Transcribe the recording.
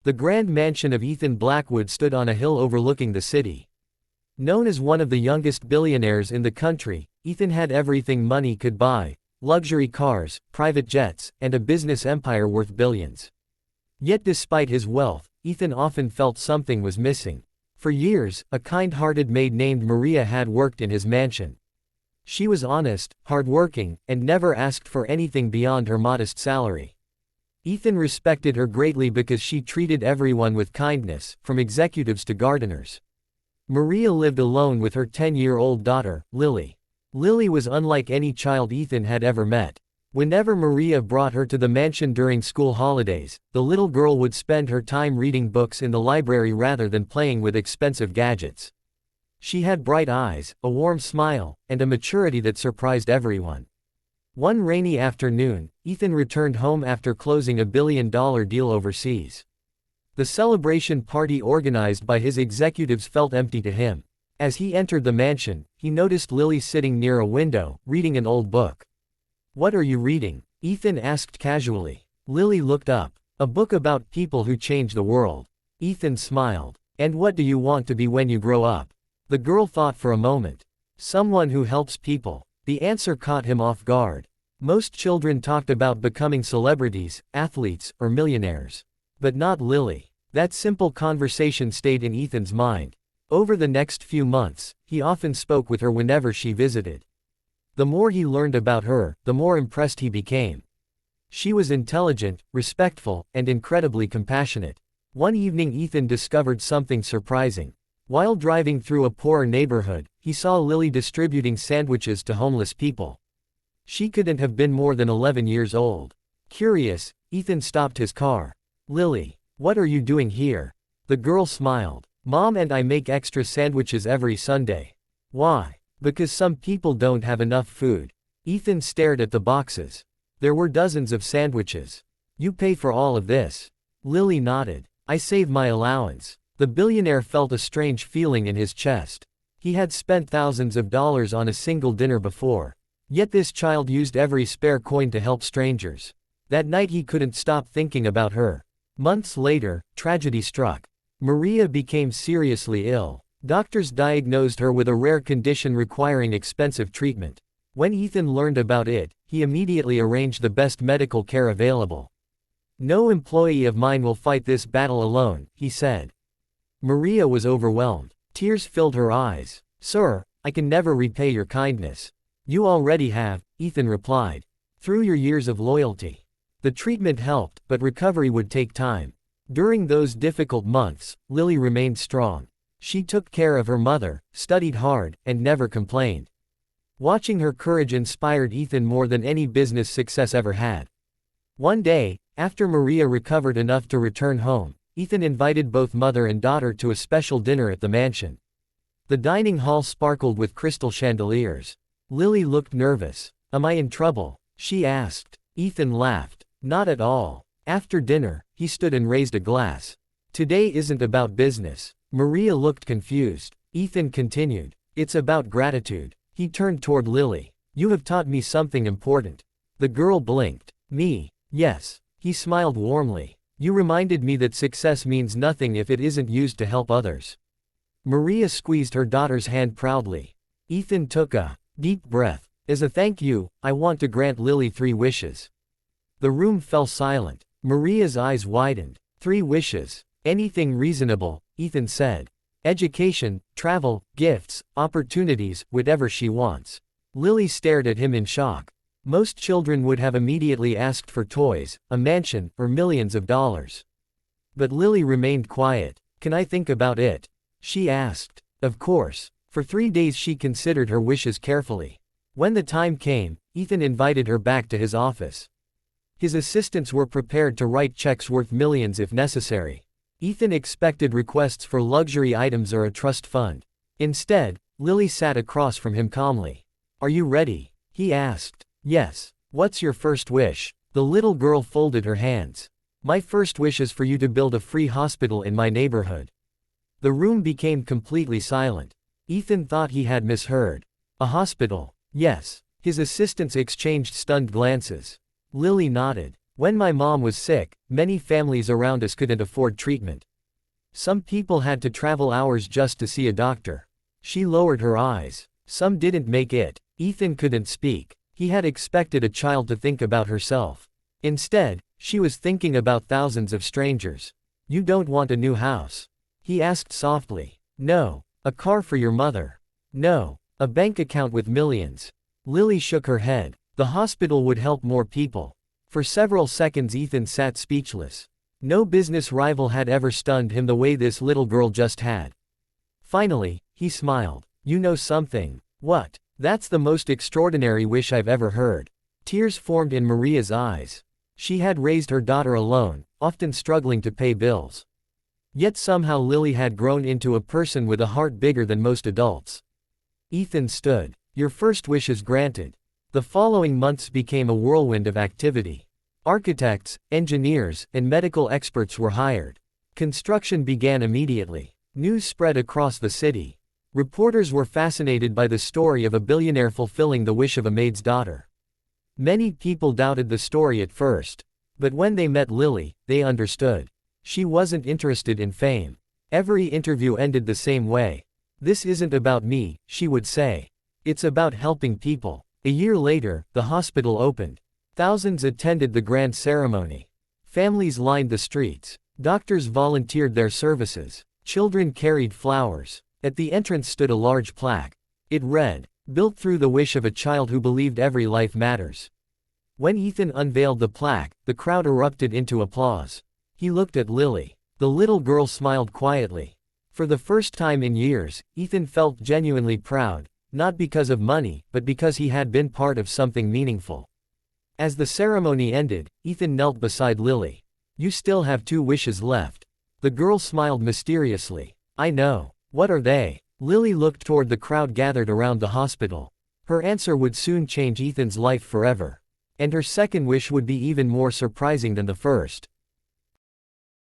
The grand mansion of Ethan Blackwood stood on a hill overlooking the city. Known as one of the youngest billionaires in the country, Ethan had everything money could buy: luxury cars, private jets, and a business empire worth billions. Yet despite his wealth, Ethan often felt something was missing. For years, a kind-hearted maid named Maria had worked in his mansion. She was honest, hardworking, and never asked for anything beyond her modest salary. Ethan respected her greatly because she treated everyone with kindness, from executives to gardeners. Maria lived alone with her 10-year-old daughter, Lily. Lily was unlike any child Ethan had ever met. Whenever Maria brought her to the mansion during school holidays, the little girl would spend her time reading books in the library rather than playing with expensive gadgets. She had bright eyes, a warm smile, and a maturity that surprised everyone. One rainy afternoon, Ethan returned home after closing a billion-dollar deal overseas. The celebration party organized by his executives felt empty to him. As he entered the mansion, he noticed Lily sitting near a window, reading an old book. "What are you reading?" Ethan asked casually. Lily looked up. "A book about people who change the world." Ethan smiled. "And what do you want to be when you grow up?" The girl thought for a moment. "Someone who helps people." The answer caught him off guard. Most children talked about becoming celebrities, athletes, or millionaires. But not Lily. That simple conversation stayed in Ethan's mind. Over the next few months, he often spoke with her whenever she visited. The more he learned about her, the more impressed he became. She was intelligent, respectful, and incredibly compassionate. One evening Ethan discovered something surprising. While driving through a poor neighborhood, he saw Lily distributing sandwiches to homeless people. She couldn't have been more than 11 years old. Curious, Ethan stopped his car. "Lily, what are you doing here?" The girl smiled. "Mom and I make extra sandwiches every Sunday." "Why?" "Because some people don't have enough food." Ethan stared at the boxes. There were dozens of sandwiches. "You pay for all of this?" Lily nodded. "I save my allowance." The billionaire felt a strange feeling in his chest. He had spent thousands of dollars on a single dinner before. Yet this child used every spare coin to help strangers. That night he couldn't stop thinking about her. Months later, tragedy struck. Maria became seriously ill. Doctors diagnosed her with a rare condition requiring expensive treatment. When Ethan learned about it, he immediately arranged the best medical care available. "No employee of mine will fight this battle alone," he said. Maria was overwhelmed. Tears filled her eyes. "Sir, I can never repay your kindness." "You already have," Ethan replied. "Through your years of loyalty." The treatment helped, but recovery would take time. During those difficult months, Lily remained strong. She took care of her mother, studied hard, and never complained. Watching her courage inspired Ethan more than any business success ever had. One day, after Maria recovered enough to return home, Ethan invited both mother and daughter to a special dinner at the mansion. The dining hall sparkled with crystal chandeliers. Lily looked nervous. "Am I in trouble?" she asked. Ethan laughed. "Not at all." After dinner, he stood and raised a glass. "Today isn't about business." Maria looked confused. Ethan continued. "It's about gratitude." He turned toward Lily. "You have taught me something important." The girl blinked. "Me?" "Yes." He smiled warmly. "You reminded me that success means nothing if it isn't used to help others." Maria squeezed her daughter's hand proudly. Ethan took a deep breath. "As a thank you, I want to grant Lily 3 wishes." The room fell silent. Maria's eyes widened. 3 wishes. "Anything reasonable," Ethan said. "Education, travel, gifts, opportunities, whatever she wants." Lily stared at him in shock. Most children would have immediately asked for toys, a mansion, or millions of dollars. But Lily remained quiet. "Can I think about it?" she asked. Of course. For 3 days she considered her wishes carefully. When the time came, Ethan invited her back to his office. His assistants were prepared to write checks worth millions if necessary. Ethan expected requests for luxury items or a trust fund. Instead, Lily sat across from him calmly. "Are you ready?" he asked. "Yes." "What's your first wish?" The little girl folded her hands. "My first wish is for you to build a free hospital in my neighborhood." The room became completely silent. Ethan thought he had misheard. "A hospital?" "Yes." His assistants exchanged stunned glances. Lily nodded. When my mom was sick, many families around us couldn't afford treatment. Some people had to travel hours just to see a doctor. She lowered her eyes. Some didn't make it. Ethan couldn't speak. He had expected a child to think about herself. Instead, she was thinking about thousands of strangers. You don't want a new house? He asked softly. No. A car for your mother? No. A bank account with millions? Lily shook her head. The hospital would help more people. For several seconds Ethan sat speechless. No business rival had ever stunned him the way this little girl just had. Finally, he smiled. You know something? What? That's the most extraordinary wish I've ever heard. Tears formed in Maria's eyes. She had raised her daughter alone, often struggling to pay bills. Yet somehow Lily had grown into a person with a heart bigger than most adults. Ethan stood. Your first wish is granted. The following months became a whirlwind of activity. Architects, engineers, and medical experts were hired. Construction began immediately. News spread across the city. Reporters were fascinated by the story of a billionaire fulfilling the wish of a maid's daughter. Many people doubted the story at first. But when they met Lily, they understood. She wasn't interested in fame. Every interview ended the same way. This isn't about me, she would say. It's about helping people. A year later, the hospital opened. Thousands attended the grand ceremony. Families lined the streets. Doctors volunteered their services. Children carried flowers. At the entrance stood a large plaque. It read, "Built through the wish of a child who believed every life matters." When Ethan unveiled the plaque, the crowd erupted into applause. He looked at Lily. The little girl smiled quietly. For the first time in years, Ethan felt genuinely proud. Not because of money, but because he had been part of something meaningful. As the ceremony ended, Ethan knelt beside Lily. You still have 2 wishes left. The girl smiled mysteriously. I know. What are they? Lily looked toward the crowd gathered around the hospital. Her answer would soon change Ethan's life forever. And her second wish would be even more surprising than the first.